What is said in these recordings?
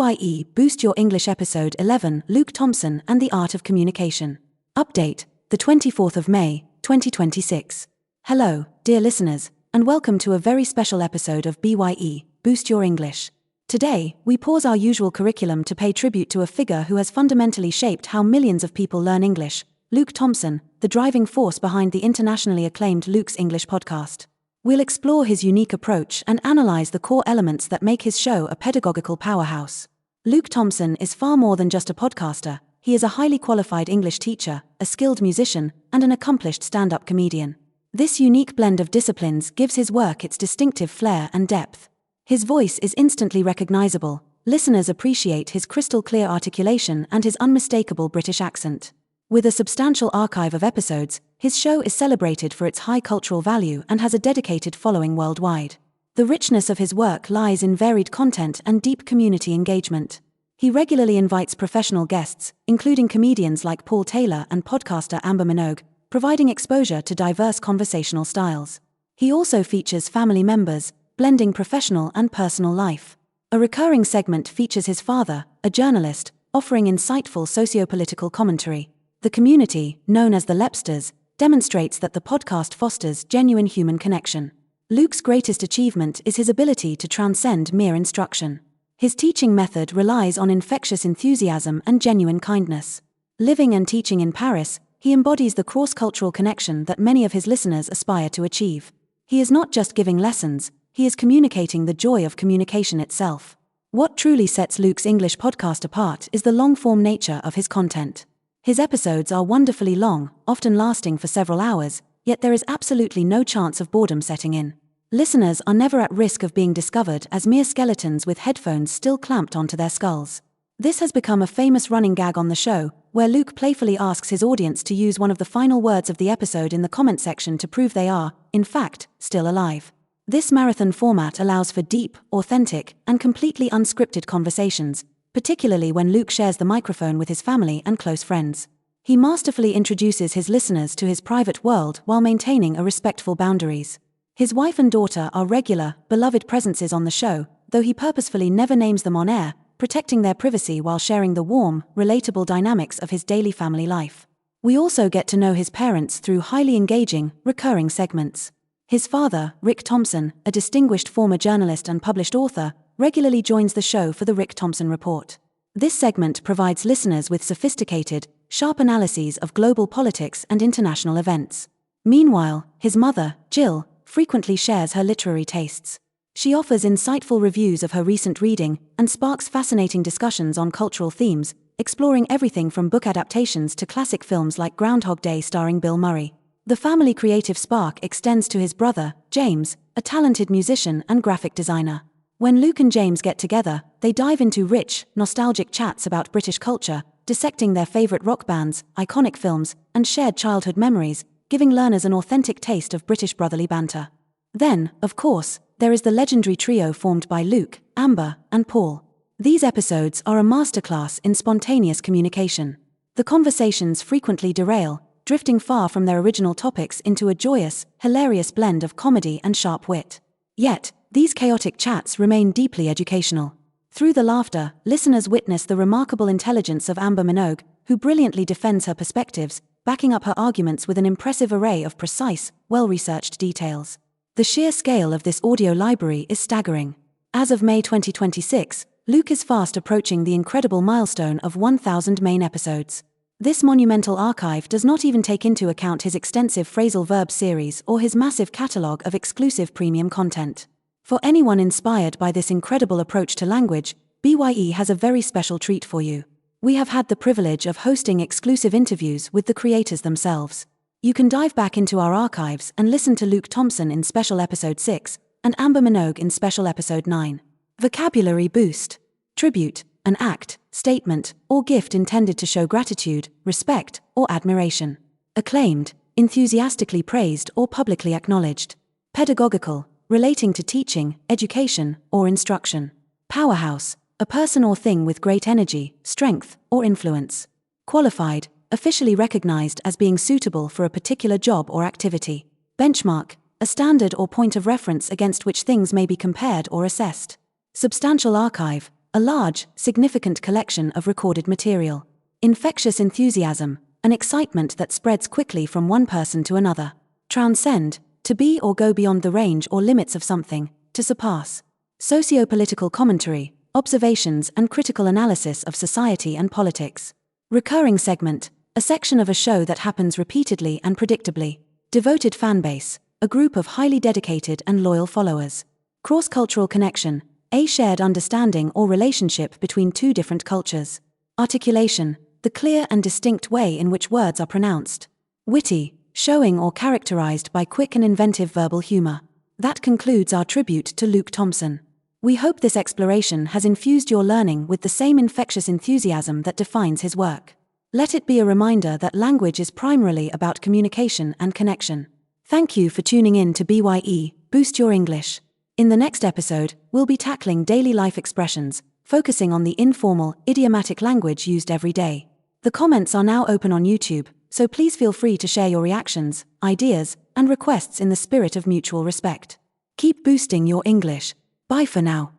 BYE Boost Your English Episode 11 Luke Thompson and the Art of Communication. Update, the 24th of May, 2026. Hello, dear listeners, and welcome to a very special episode of BYE Boost Your English. Today, we pause our usual curriculum to pay tribute to a figure who has fundamentally shaped how millions of people learn English, Luke Thompson, the driving force behind the internationally acclaimed Luke's English podcast. We'll explore his unique approach and analyze the core elements that make his show a pedagogical powerhouse. Luke Thompson is far more than just a podcaster. He is a highly qualified English teacher, a skilled musician, and an accomplished stand-up comedian. This unique blend of disciplines gives his work its distinctive flair and depth. His voice is instantly recognizable. Listeners appreciate his crystal-clear articulation and his unmistakable British accent. With a substantial archive of episodes, his show is celebrated for its high cultural value and has a dedicated following worldwide. The richness of his work lies in varied content and deep community engagement. He regularly invites professional guests, including comedians like Paul Taylor and podcaster Amber Minogue, providing exposure to diverse conversational styles. He also features family members, blending professional and personal life. A recurring segment features his father, a journalist, offering insightful socio-political commentary. The community, known as the Lepsters, demonstrates that the podcast fosters genuine human connection. Luke's greatest achievement is his ability to transcend mere instruction. His teaching method relies on infectious enthusiasm and genuine kindness. Living and teaching in Paris, he embodies the cross-cultural connection that many of his listeners aspire to achieve. He is not just giving lessons, he is communicating the joy of communication itself. What truly sets Luke's English podcast apart is the long-form nature of his content. His episodes are wonderfully long, often lasting for several hours, yet there is absolutely no chance of boredom setting in. Listeners are never at risk of being discovered as mere skeletons with headphones still clamped onto their skulls. This has become a famous running gag on the show, where Luke playfully asks his audience to use one of the final words of the episode in the comment section to prove they are, in fact, still alive. This marathon format allows for deep, authentic, and completely unscripted conversations, particularly when Luke shares the microphone with his family and close friends. He masterfully introduces his listeners to his private world while maintaining a respectful boundaries. His wife and daughter are regular, beloved presences on the show, though he purposefully never names them on air, protecting their privacy while sharing the warm, relatable dynamics of his daily family life. We also get to know his parents through highly engaging, recurring segments. His father, Rick Thompson, a distinguished former journalist and published author, regularly joins the show for the Rick Thompson Report. This segment provides listeners with sophisticated, sharp analyses of global politics and international events. Meanwhile, his mother, Jill, frequently shares her literary tastes. She offers insightful reviews of her recent reading and sparks fascinating discussions on cultural themes, exploring everything from book adaptations to classic films like Groundhog Day starring Bill Murray. The family creative spark extends to his brother, James, a talented musician and graphic designer. When Luke and James get together, they dive into rich, nostalgic chats about British culture, dissecting their favorite rock bands, iconic films, and shared childhood memories, giving learners an authentic taste of British brotherly banter. Then, of course, there is the legendary trio formed by Luke, Amber, and Paul. These episodes are a masterclass in spontaneous communication. The conversations frequently derail, drifting far from their original topics into a joyous, hilarious blend of comedy and sharp wit. Yet, these chaotic chats remain deeply educational. Through the laughter, listeners witness the remarkable intelligence of Amber Minogue, who brilliantly defends her perspectives, backing up her arguments with an impressive array of precise, well-researched details. The sheer scale of this audio library is staggering. As of May 2026, Luke is fast approaching the incredible milestone of 1,000 main episodes. This monumental archive does not even take into account his extensive phrasal verb series or his massive catalogue of exclusive premium content. For anyone inspired by this incredible approach to language, BYE has a very special treat for you. We have had the privilege of hosting exclusive interviews with the creators themselves. You can dive back into our archives and listen to Luke Thompson in Special Episode 6 and Amber Minogue in Special Episode 9. Vocabulary boost. Tribute, an act, statement, or gift intended to show gratitude, respect, or admiration. Acclaimed, enthusiastically praised or publicly acknowledged. Pedagogical, relating to teaching, education, or instruction. Powerhouse, a person or thing with great energy, strength, or influence. Qualified, officially recognized as being suitable for a particular job or activity. Benchmark, a standard or point of reference against which things may be compared or assessed. Substantial archive, a large, significant collection of recorded material. Infectious enthusiasm, an excitement that spreads quickly from one person to another. Transcend, to be or go beyond the range or limits of something, to surpass. Socio-political commentary, observations and critical analysis of society and politics. Recurring segment, a section of a show that happens repeatedly and predictably. Devoted fanbase, a group of highly dedicated and loyal followers. Cross-cultural connection, a shared understanding or relationship between two different cultures. Articulation, the clear and distinct way in which words are pronounced. Witty, showing or characterized by quick and inventive verbal humor. That concludes our tribute to Luke Thompson. We hope this exploration has infused your learning with the same infectious enthusiasm that defines his work. Let it be a reminder that language is primarily about communication and connection. Thank you for tuning in to BYE, Boost Your English. In the next episode, we'll be tackling daily life expressions, focusing on the informal, idiomatic language used every day. The comments are now open on YouTube, so please feel free to share your reactions, ideas, and requests in the spirit of mutual respect. Keep boosting your English. Bye for now.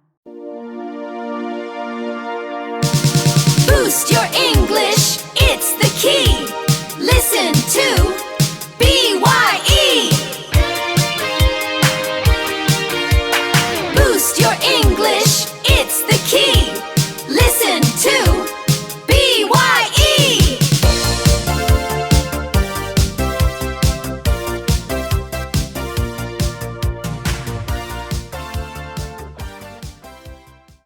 Boost your